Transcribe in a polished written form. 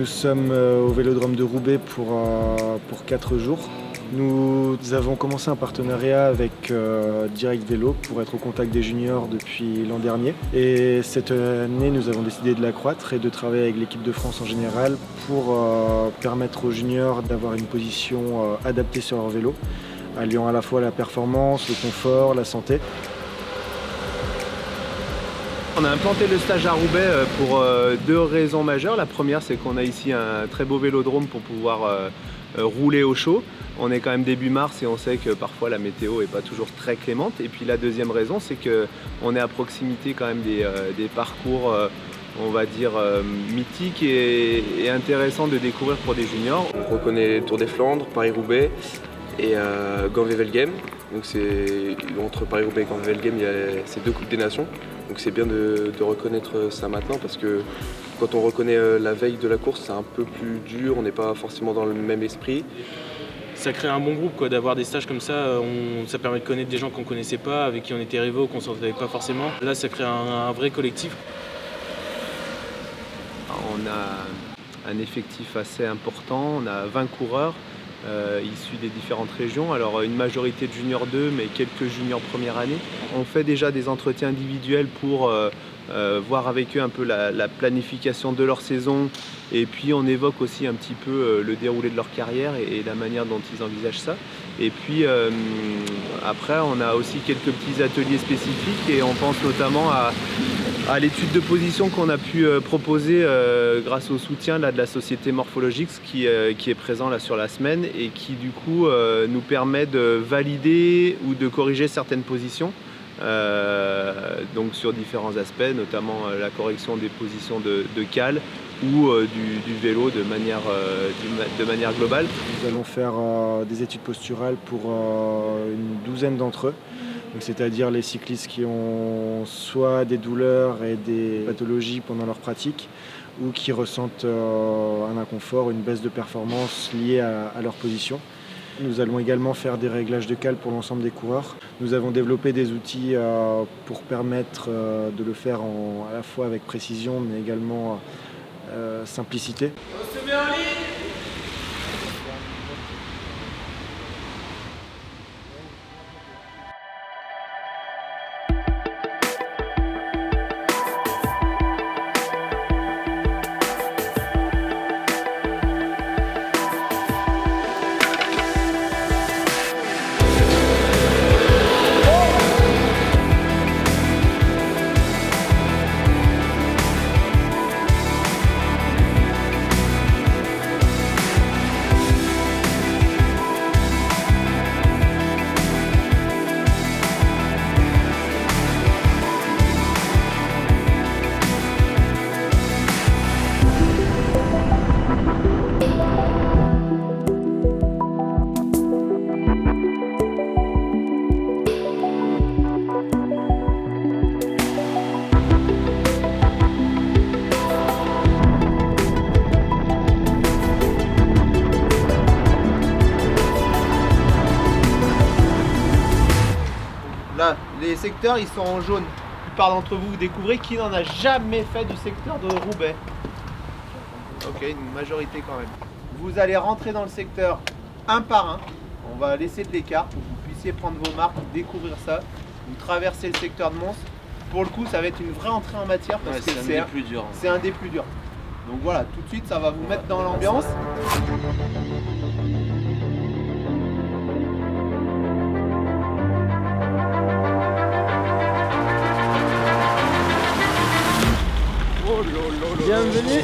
Nous sommes au Vélodrome de Roubaix pour 4 jours. Nous avons commencé un partenariat avec Direct Vélo pour être au contact des juniors depuis l'an dernier. Et cette année, nous avons décidé de l'accroître et de travailler avec l'équipe de France en général pour permettre aux juniors d'avoir une position adaptée sur leur vélo, alliant à la fois la performance, le confort, la santé. On a implanté le stage à Roubaix pour 2 raisons majeures. La première, c'est qu'on a ici un très beau vélodrome pour pouvoir rouler au chaud. On est quand même début mars et on sait que parfois la météo n'est pas toujours très clémente. Et puis la deuxième raison, c'est qu'on est à proximité quand même des parcours, on va dire, mythiques et intéressants de découvrir pour des juniors. On reconnaît Tour des Flandres, Paris-Roubaix et Gand-Wevelgem. Donc entre Paris-Roubaix et Gand-Wevelgem, il y a ces 2 Coupes des Nations. Donc c'est bien de reconnaître ça maintenant parce que quand on reconnaît la veille de la course, c'est un peu plus dur, on n'est pas forcément dans le même esprit. Ça crée un bon groupe d'avoir des stages comme ça, ça permet de connaître des gens qu'on ne connaissait pas, avec qui on était rivaux, qu'on ne s'entendait pas forcément. Là, ça crée un vrai collectif. On a un effectif assez important, on a 20 coureurs issus des différentes régions. Alors une majorité de juniors 2, mais quelques juniors première année. On fait déjà des entretiens individuels pour voir avec eux un peu la planification de leur saison et puis on évoque aussi un petit peu le déroulé de leur carrière et la manière dont ils envisagent ça. Et puis après on a aussi quelques petits ateliers spécifiques et on pense notamment à l'étude de position qu'on a pu proposer grâce au soutien de la société Morphologix qui est présent là sur la semaine et qui du coup nous permet de valider ou de corriger certaines positions. Donc sur différents aspects, notamment la correction des positions de cale ou du vélo de manière globale. Nous allons faire des études posturales pour une douzaine d'entre eux, c'est-à-dire les cyclistes qui ont soit des douleurs et des pathologies pendant leur pratique ou qui ressentent un inconfort, une baisse de performance liée à leur position. Nous allons également faire des réglages de cale pour l'ensemble des coureurs. Nous avons développé des outils pour permettre de le faire à la fois avec précision mais également simplicité. On se met en ligne. Là, les secteurs ils sont en jaune. La plupart d'entre vous, vous découvrez qui n'en a jamais fait du secteur de Roubaix. Ok, une majorité quand même. Vous allez rentrer dans le secteur un par un. On va laisser de l'écart pour que vous puissiez prendre vos marques, découvrir ça. Vous traversez le secteur de Mons. Pour le coup, ça va être une vraie entrée en matière parce que c'est un des plus durs. C'est un des plus durs. Donc voilà, tout de suite, ça va vous mettre dans l'ambiance. Bienvenue.